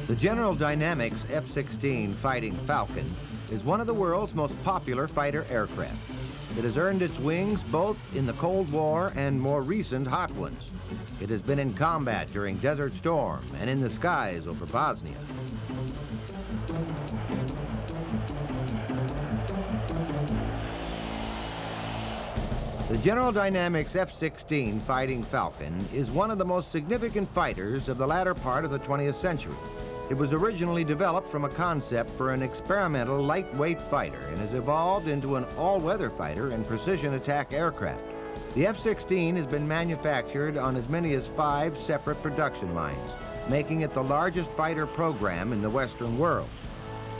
The General Dynamics F-16 Fighting Falcon is one of the world's most popular fighter aircraft. It has earned its wings both in the Cold War and more recent hot ones. It has been in combat during Desert Storm and in the skies over Bosnia. The General Dynamics F-16 Fighting Falcon is one of the most significant fighters of the latter part of the 20th century. It was originally developed from a concept for an experimental lightweight fighter and has evolved into an all-weather fighter and precision attack aircraft. The F-16 has been manufactured on as many as 5 separate production lines, making it the largest fighter program in the Western world.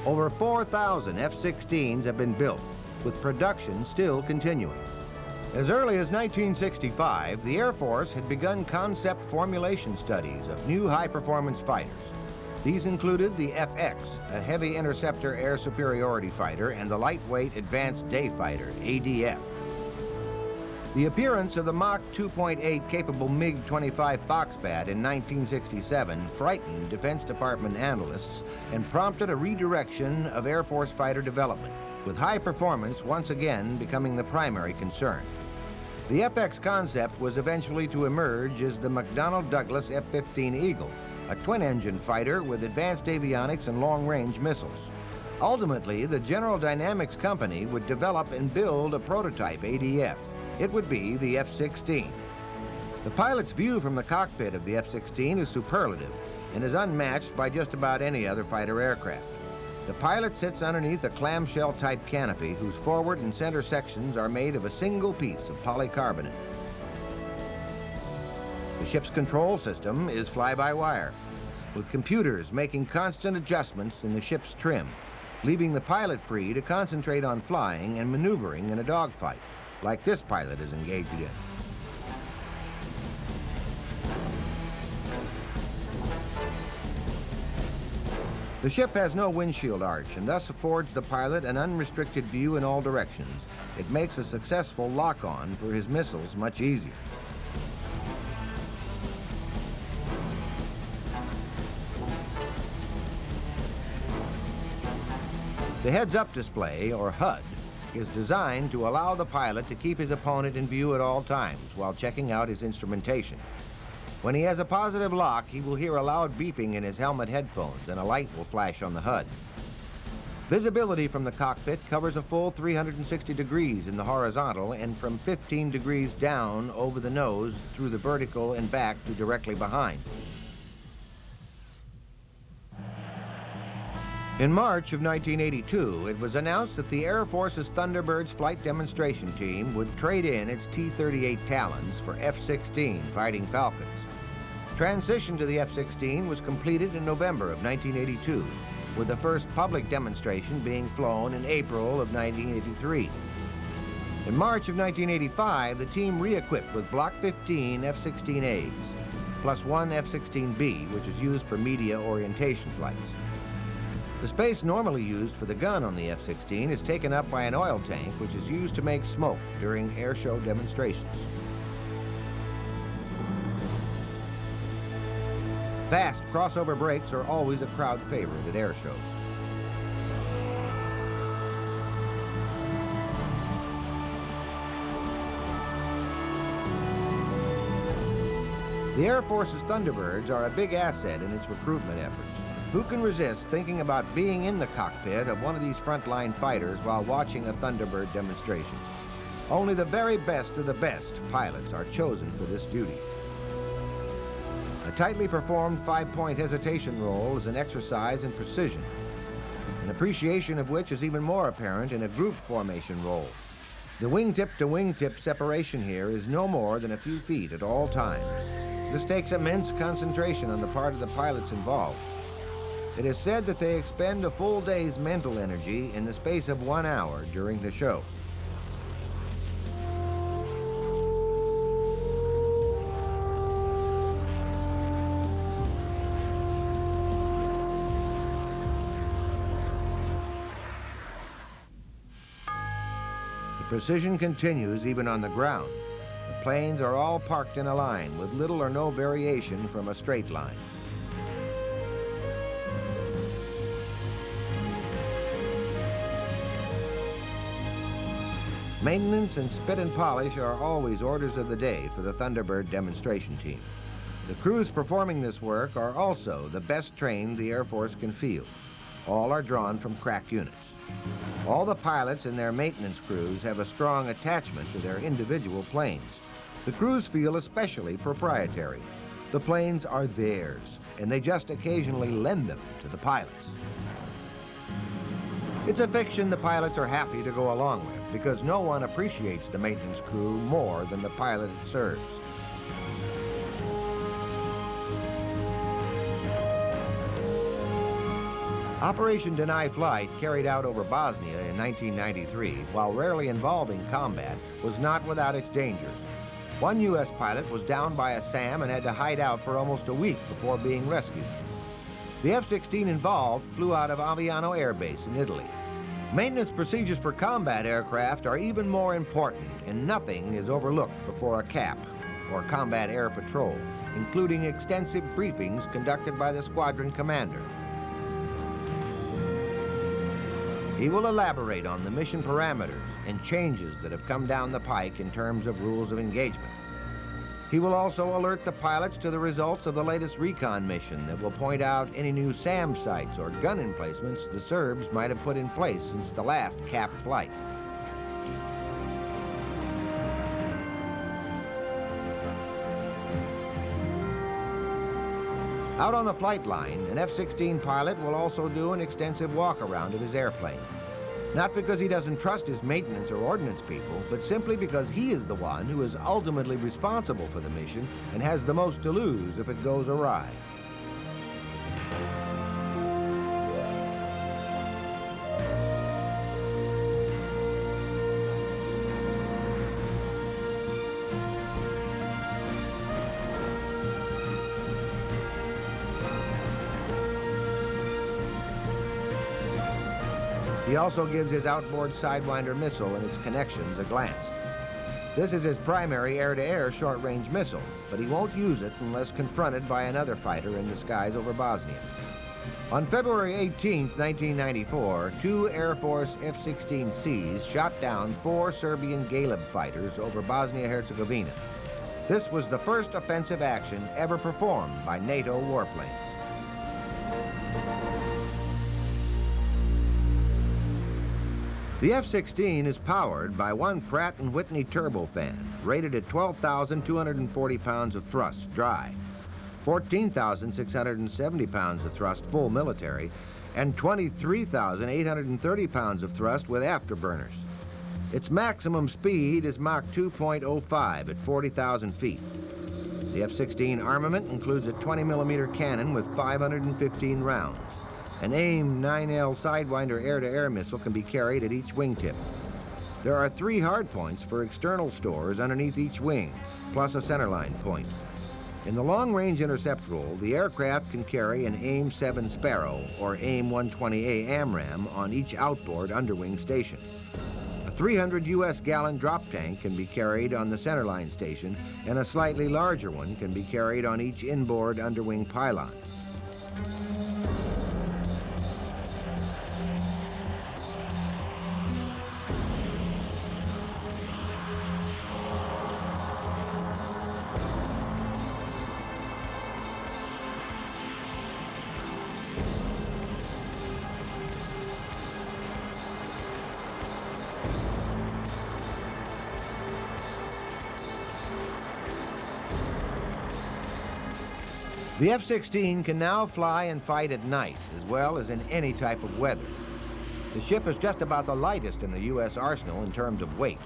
Over 4,000 F-16s have been built, with production still continuing. As early as 1965, the Air Force had begun concept formulation studies of new high-performance fighters. These included the FX, a heavy interceptor air superiority fighter, and the lightweight advanced day fighter, ADF. The appearance of the Mach 2.8 capable MiG-25 Foxbat in 1967 frightened Defense Department analysts and prompted a redirection of Air Force fighter development, with high performance once again becoming the primary concern. The FX concept was eventually to emerge as the McDonnell Douglas F-15 Eagle, a twin-engine fighter with advanced avionics and long-range missiles. Ultimately, the General Dynamics Company would develop and build a prototype ADF. It would be the F-16. The pilot's view from the cockpit of the F-16 is superlative and is unmatched by just about any other fighter aircraft. The pilot sits underneath a clamshell-type canopy whose forward and center sections are made of a single piece of polycarbonate. The ship's control system is fly-by-wire, with computers making constant adjustments in the ship's trim, leaving the pilot free to concentrate on flying and maneuvering in a dogfight, like this pilot is engaged in. The ship has no windshield arch and thus affords the pilot an unrestricted view in all directions. It makes a successful lock-on for his missiles much easier. The heads-up display, or HUD, is designed to allow the pilot to keep his opponent in view at all times while checking out his instrumentation. When he has a positive lock, he will hear a loud beeping in his helmet headphones and a light will flash on the HUD. Visibility from the cockpit covers a full 360 degrees in the horizontal and from 15 degrees down over the nose through the vertical and back to directly behind. In March of 1982, it was announced that the Air Force's Thunderbirds flight demonstration team would trade in its T-38 Talons for F-16 Fighting Falcons. Transition to the F-16 was completed in November of 1982, with the first public demonstration being flown in April of 1983. In March of 1985, the team re-equipped with Block 15 F-16As, plus one F-16B, which is used for media orientation flights. The space normally used for the gun on the F-16 is taken up by an oil tank, which is used to make smoke during air show demonstrations. Fast crossover brakes are always a crowd favorite at air shows. The Air Force's Thunderbirds are a big asset in its recruitment efforts. Who can resist thinking about being in the cockpit of one of these frontline fighters while watching a Thunderbird demonstration? Only the very best of the best pilots are chosen for this duty. A tightly performed 5-point hesitation roll is an exercise in precision, an appreciation of which is even more apparent in a group formation roll. The wingtip to wingtip separation here is no more than a few feet at all times. This takes immense concentration on the part of the pilots involved. It is said that they expend a full day's mental energy in the space of 1 hour during the show. The precision continues even on the ground. The planes are all parked in a line with little or no variation from a straight line. Maintenance and spit and polish are always orders of the day for the Thunderbird demonstration team. The crews performing this work are also the best trained the Air Force can field. All are drawn from crack units. All the pilots and their maintenance crews have a strong attachment to their individual planes. The crews feel especially proprietary. The planes are theirs, and they just occasionally lend them to the pilots. It's a fiction the pilots are happy to go along with, because no one appreciates the maintenance crew more than the pilot it serves. Operation Deny Flight, carried out over Bosnia in 1993, while rarely involving combat, was not without its dangers. One U.S. pilot was down by a SAM and had to hide out for almost a week before being rescued. The F-16 involved flew out of Aviano Air Base in Italy. Maintenance procedures for combat aircraft are even more important, and nothing is overlooked before a CAP, or Combat Air Patrol, including extensive briefings conducted by the squadron commander. He will elaborate on the mission parameters and changes that have come down the pike in terms of rules of engagement. He will also alert the pilots to the results of the latest recon mission that will point out any new SAM sites or gun emplacements the Serbs might have put in place since the last CAP flight. Out on the flight line, an F-16 pilot will also do an extensive walk-around of his airplane. Not because he doesn't trust his maintenance or ordnance people, but simply because he is the one who is ultimately responsible for the mission and has the most to lose if it goes awry. He also gives his outboard Sidewinder missile and its connections a glance. This is his primary air-to-air short-range missile, but he won't use it unless confronted by another fighter in the skies over Bosnia. On February 18, 1994, two Air Force F-16Cs shot down 4 Serbian Galeb fighters over Bosnia-Herzegovina. This was the first offensive action ever performed by NATO warplanes. The F-16 is powered by one Pratt & Whitney turbofan, rated at 12,240 pounds of thrust dry, 14,670 pounds of thrust full military, and 23,830 pounds of thrust with afterburners. Its maximum speed is Mach 2.05 at 40,000 feet. The F-16 armament includes a 20mm cannon with 515 rounds. An AIM-9L Sidewinder air-to-air missile can be carried at each wingtip. There are 3 hardpoints for external stores underneath each wing, plus a centerline point. In the long-range intercept role, the aircraft can carry an AIM-7 Sparrow or AIM-120A AMRAAM on each outboard underwing station. A 300 U.S. gallon drop tank can be carried on the centerline station, and a slightly larger one can be carried on each inboard underwing pylon. The F-16 can now fly and fight at night, as well as in any type of weather. The ship is just about the lightest in the U.S. arsenal in terms of weight.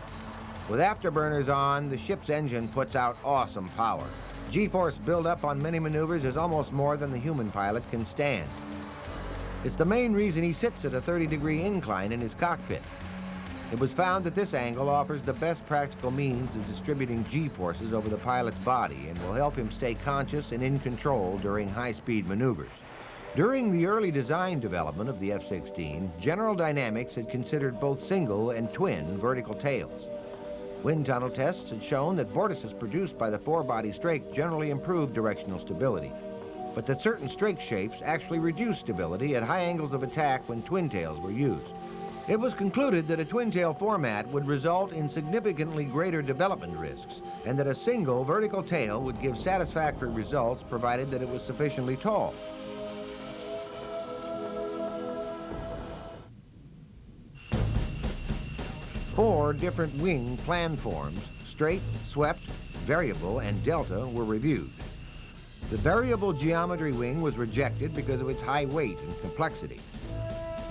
With afterburners on, the ship's engine puts out awesome power. G-force buildup on many maneuvers is almost more than the human pilot can stand. It's the main reason he sits at a 30-degree incline in his cockpit. It was found that this angle offers the best practical means of distributing G-forces over the pilot's body and will help him stay conscious and in control during high-speed maneuvers. During the early design development of the F-16, General Dynamics had considered both single and twin vertical tails. Wind tunnel tests had shown that vortices produced by the four-body strake generally improved directional stability, but that certain strake shapes actually reduced stability at high angles of attack when twin tails were used. It was concluded that a twin-tail format would result in significantly greater development risks, and that a single vertical tail would give satisfactory results provided that it was sufficiently tall. Four different wing plan forms, straight, swept, variable, and delta, were reviewed. The variable geometry wing was rejected because of its high weight and complexity.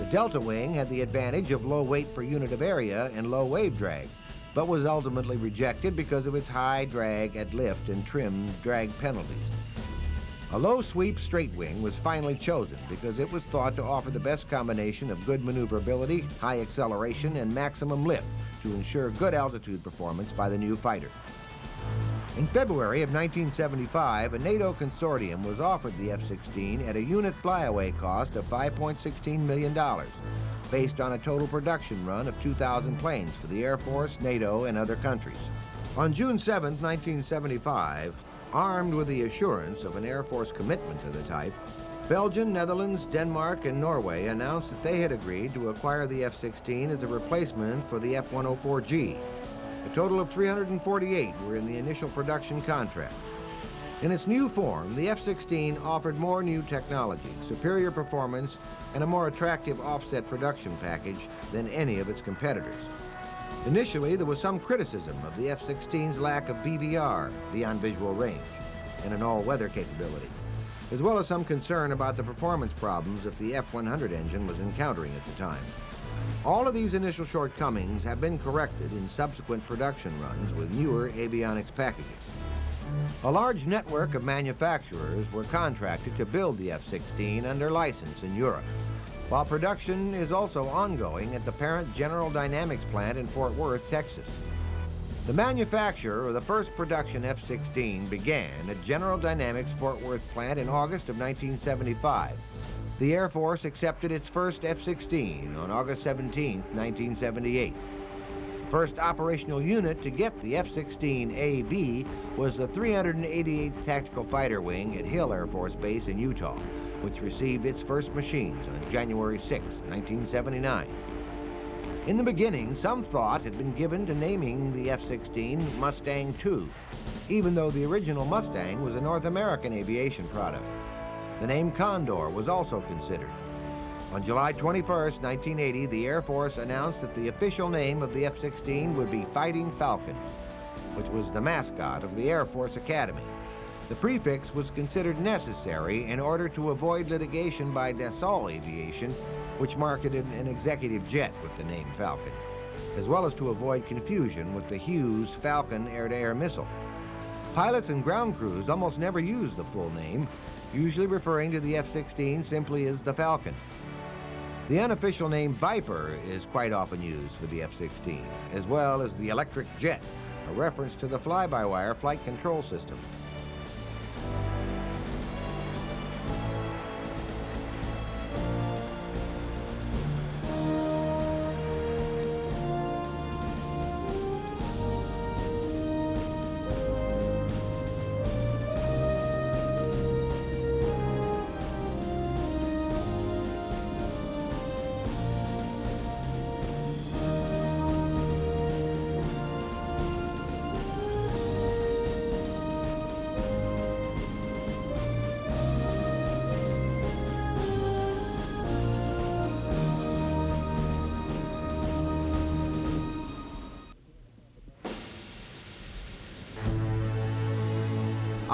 The delta wing had the advantage of low weight per unit of area and low wave drag, but was ultimately rejected because of its high drag at lift and trim drag penalties. A low sweep straight wing was finally chosen because it was thought to offer the best combination of good maneuverability, high acceleration, and maximum lift to ensure good altitude performance by the new fighter. In February of 1975, a NATO consortium was offered the F-16 at a unit flyaway cost of $5.16 million, based on a total production run of 2,000 planes for the Air Force, NATO, and other countries. On June 7, 1975, armed with the assurance of an Air Force commitment to the type, Belgium, Netherlands, Denmark, and Norway announced that they had agreed to acquire the F-16 as a replacement for the F-104G. A total of 348 were in the initial production contract. In its new form, the F-16 offered more new technology, superior performance, and a more attractive offset production package than any of its competitors. Initially, there was some criticism of the F-16's lack of BVR, beyond visual range, and an all-weather capability, as well as some concern about the performance problems that the F-100 engine was encountering at the time. All of these initial shortcomings have been corrected in subsequent production runs with newer avionics packages. A large network of manufacturers were contracted to build the F-16 under license in Europe, while production is also ongoing at the parent General Dynamics plant in Fort Worth, Texas. The manufacture of the first production F-16 began at General Dynamics Fort Worth plant in August of 1975. The Air Force accepted its first F-16 on August 17, 1978. The first operational unit to get the F-16AB was the 388th Tactical Fighter Wing at Hill Air Force Base in Utah, which received its first machines on January 6, 1979. In the beginning, some thought had been given to naming the F-16 Mustang II, even though the original Mustang was a North American aviation product. The name Condor was also considered. On July 21, 1980, the Air Force announced that the official name of the F-16 would be Fighting Falcon, which was the mascot of the Air Force Academy. The prefix was considered necessary in order to avoid litigation by Dassault Aviation, which marketed an executive jet with the name Falcon, as well as to avoid confusion with the Hughes Falcon air-to-air missile. Pilots and ground crews almost never use the full name, usually referring to the F-16 simply as the Falcon. The unofficial name Viper is quite often used for the F-16, as well as the Electric Jet, a reference to the fly-by-wire flight control system.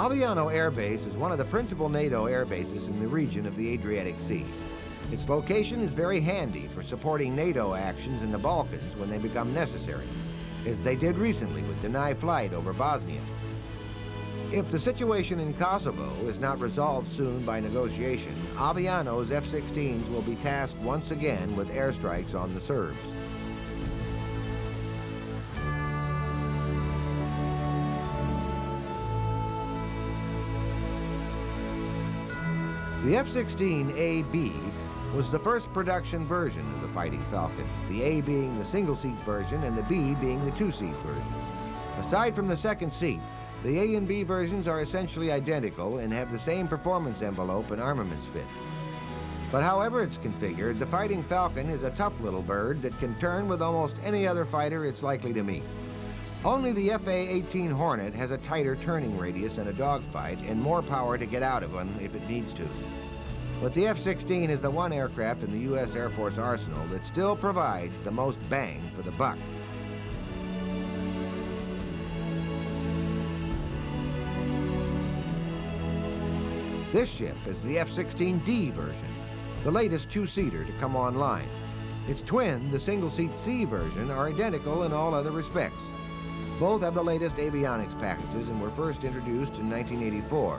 Aviano Air Base is one of the principal NATO air bases in the region of the Adriatic Sea. Its location is very handy for supporting NATO actions in the Balkans when they become necessary, as they did recently with denied flight over Bosnia. If the situation in Kosovo is not resolved soon by negotiation, Aviano's F-16s will be tasked once again with airstrikes on the Serbs. The F-16AB was the first production version of the Fighting Falcon, the A being the single-seat version and the B being the two-seat version. Aside from the second seat, the A and B versions are essentially identical and have the same performance envelope and armaments fit. But however it's configured, the Fighting Falcon is a tough little bird that can turn with almost any other fighter it's likely to meet. Only the F-18 Hornet has a tighter turning radius in a dogfight and more power to get out of one if it needs to. But the F-16 is the one aircraft in the U.S. Air Force arsenal that still provides the most bang for the buck. This ship is the F-16D version, the latest two-seater to come online. Its twin, the single-seat C version, are identical in all other respects. Both have the latest avionics packages and were first introduced in 1984.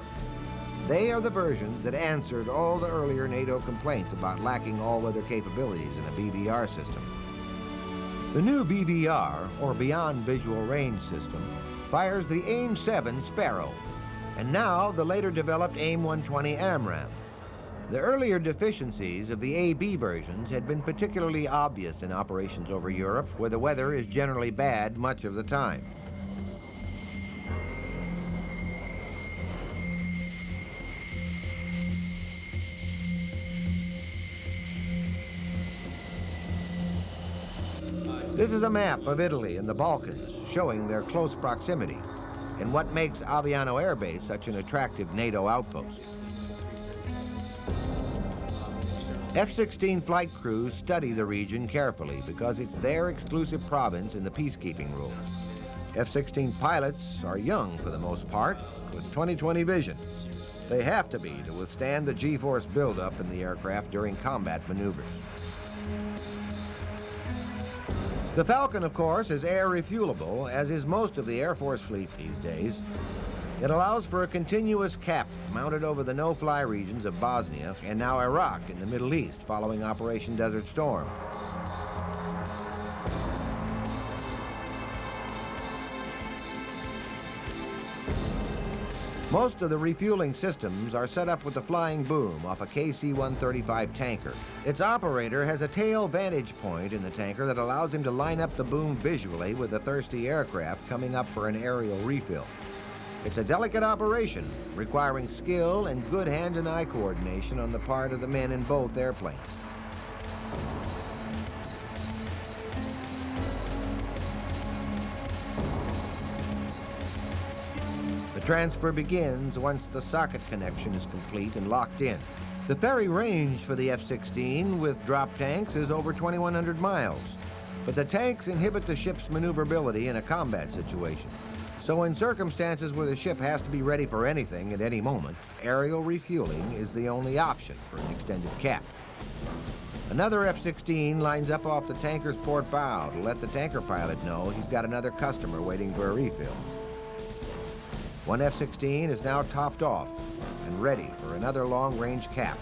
They are the versions that answered all the earlier NATO complaints about lacking all-weather capabilities in a BVR system. The new BVR, or Beyond Visual Range system, fires the AIM-7 Sparrow, and now the later developed AIM-120 AMRAAM. The earlier deficiencies of the AB versions had been particularly obvious in operations over Europe, where the weather is generally bad much of the time. This is a map of Italy and the Balkans, showing their close proximity and what makes Aviano Air Base such an attractive NATO outpost. F-16 flight crews study the region carefully because it's their exclusive province in the peacekeeping rules. F-16 pilots are young for the most part, with 20/20 vision. They have to be to withstand the G-force buildup in the aircraft during combat maneuvers. The Falcon, of course, is air refuelable, as is most of the Air Force fleet these days. It allows for a continuous cap mounted over the no-fly regions of Bosnia and now Iraq in the Middle East following Operation Desert Storm. Most of the refueling systems are set up with the flying boom off a KC-135 tanker. Its operator has a tail vantage point in the tanker that allows him to line up the boom visually with a thirsty aircraft coming up for an aerial refill. It's a delicate operation, requiring skill and good hand and eye coordination on the part of the men in both airplanes. The transfer begins once the socket connection is complete and locked in. The ferry range for the F-16 with drop tanks is over 2,100 miles, but the tanks inhibit the ship's maneuverability in a combat situation. So in circumstances where the ship has to be ready for anything at any moment, aerial refueling is the only option for an extended cap. Another F-16 lines up off the tanker's port bow to let the tanker pilot know he's got another customer waiting for a refill. One F-16 is now topped off and ready for another long-range cap.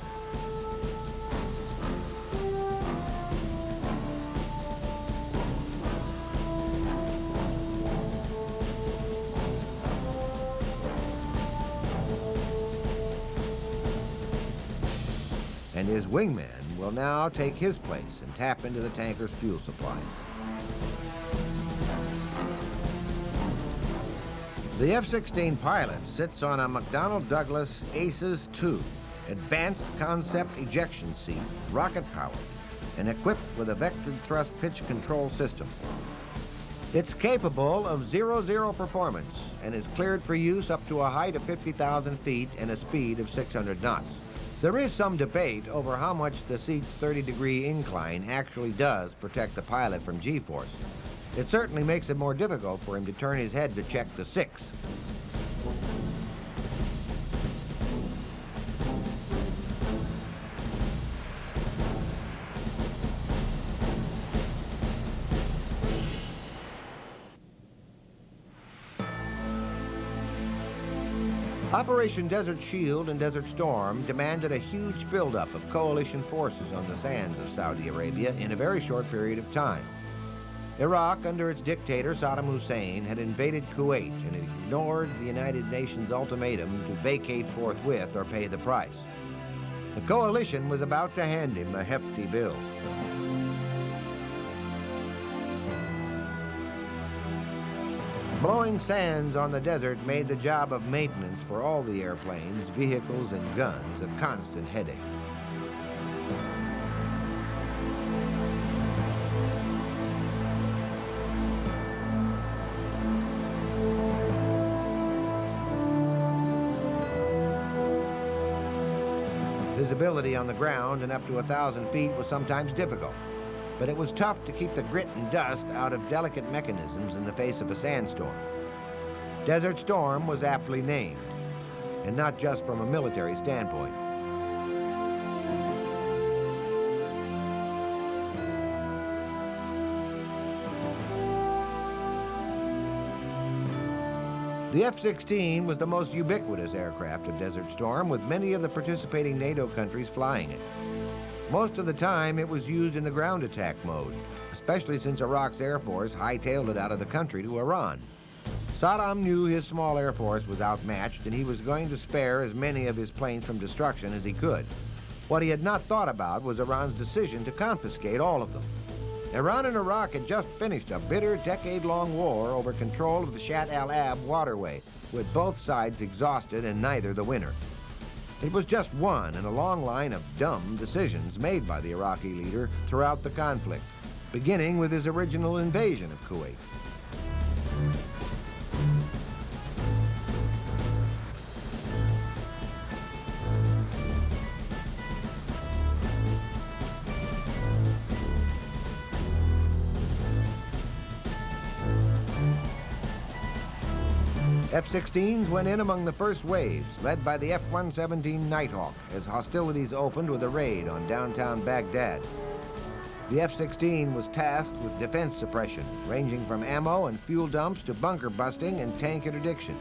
And his wingman will now take his place and tap into the tanker's fuel supply. The F-16 pilot sits on a McDonnell Douglas ACES II, advanced concept ejection seat, rocket-powered, and equipped with a vectored thrust pitch control system. It's capable of 0-0 performance and is cleared for use up to a height of 50,000 feet and a speed of 600 knots. There is some debate over how much the seat's 30-degree incline actually does protect the pilot from G-force. It certainly makes it more difficult for him to turn his head to check the 6. Operation Desert Shield and Desert Storm demanded a huge buildup of coalition forces on the sands of Saudi Arabia in a very short period of time. Iraq, under its dictator Saddam Hussein, had invaded Kuwait and ignored the United Nations ultimatum to vacate forthwith or pay the price. The coalition was about to hand him a hefty bill. Blowing sands on the desert made the job of maintenance for all the airplanes, vehicles, and guns a constant headache. Visibility on the ground and up to 1,000 feet was sometimes difficult, but it was tough to keep the grit and dust out of delicate mechanisms in the face of a sandstorm. Desert Storm was aptly named, and not just from a military standpoint. The F-16 was the most ubiquitous aircraft of Desert Storm, with many of the participating NATO countries flying it. Most of the time, it was used in the ground attack mode, especially since Iraq's Air Force hightailed it out of the country to Iran. Saddam knew his small Air Force was outmatched, and he was going to spare as many of his planes from destruction as he could. What he had not thought about was Iran's decision to confiscate all of them. Iran and Iraq had just finished a bitter, decade-long war over control of the Shat al-Ab waterway, with both sides exhausted and neither the winner. It was just one in a long line of dumb decisions made by the Iraqi leader throughout the conflict, beginning with his original invasion of Kuwait. F-16s went in among the first waves, led by the F-117 Nighthawk, as hostilities opened with a raid on downtown Baghdad. The F-16 was tasked with defense suppression, ranging from ammo and fuel dumps to bunker busting and tank interdiction.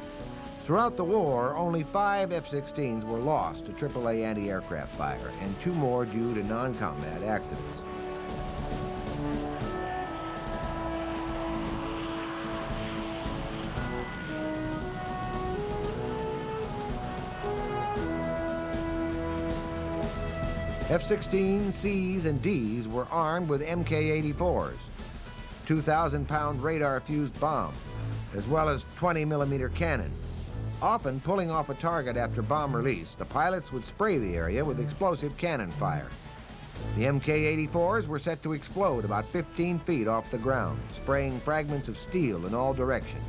Throughout the war, only 5 F-16s were lost to AAA anti-aircraft fire, and 2 more due to non-combat accidents. F-16 Cs and Ds were armed with Mk-84s, 2,000-pound radar-fused bomb, as well as 20-millimeter cannon. Often pulling off a target after bomb release, the pilots would spray the area with explosive cannon fire. The Mk-84s were set to explode about 15 feet off the ground, spraying fragments of steel in all directions.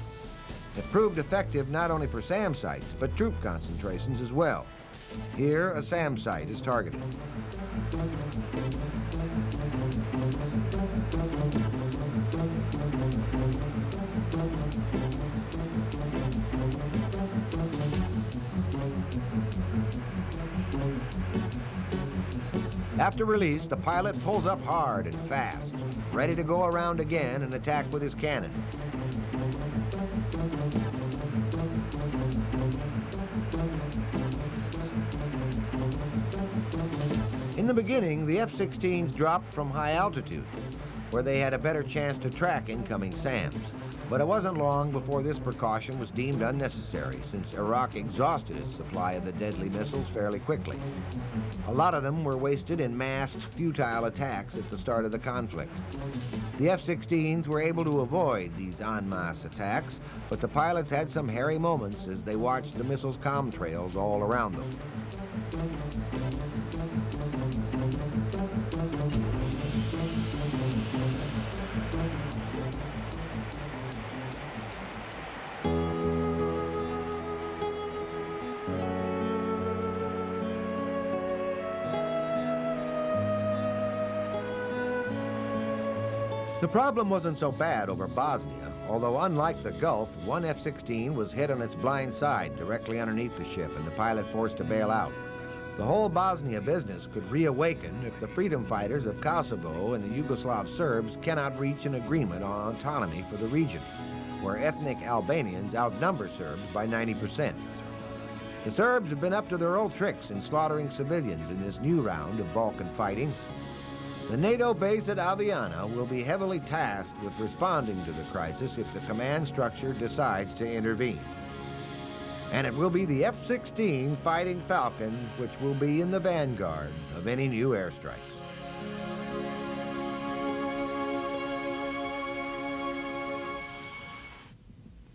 It proved effective not only for SAM sites, but troop concentrations as well. Here, a SAM site is targeted. After release, the pilot pulls up hard and fast, ready to go around again and attack with his cannon. In the beginning, the F-16s dropped from high altitude, where they had a better chance to track incoming SAMs. But it wasn't long before this precaution was deemed unnecessary, since Iraq exhausted its supply of the deadly missiles fairly quickly. A lot of them were wasted in masked, futile attacks at the start of the conflict. The F-16s were able to avoid these en masse attacks, but the pilots had some hairy moments as they watched the missiles' comm trails all around them. The problem wasn't so bad over Bosnia, although unlike the Gulf, one F-16 was hit on its blind side directly underneath the ship and the pilot forced to bail out. The whole Bosnia business could reawaken if the freedom fighters of Kosovo and the Yugoslav Serbs cannot reach an agreement on autonomy for the region, where ethnic Albanians outnumber Serbs by 90%. The Serbs have been up to their old tricks in slaughtering civilians in this new round of Balkan fighting. The NATO base at Aviana will be heavily tasked with responding to the crisis if the command structure decides to intervene. And it will be the F-16 fighting Falcon which will be in the vanguard of any new airstrikes.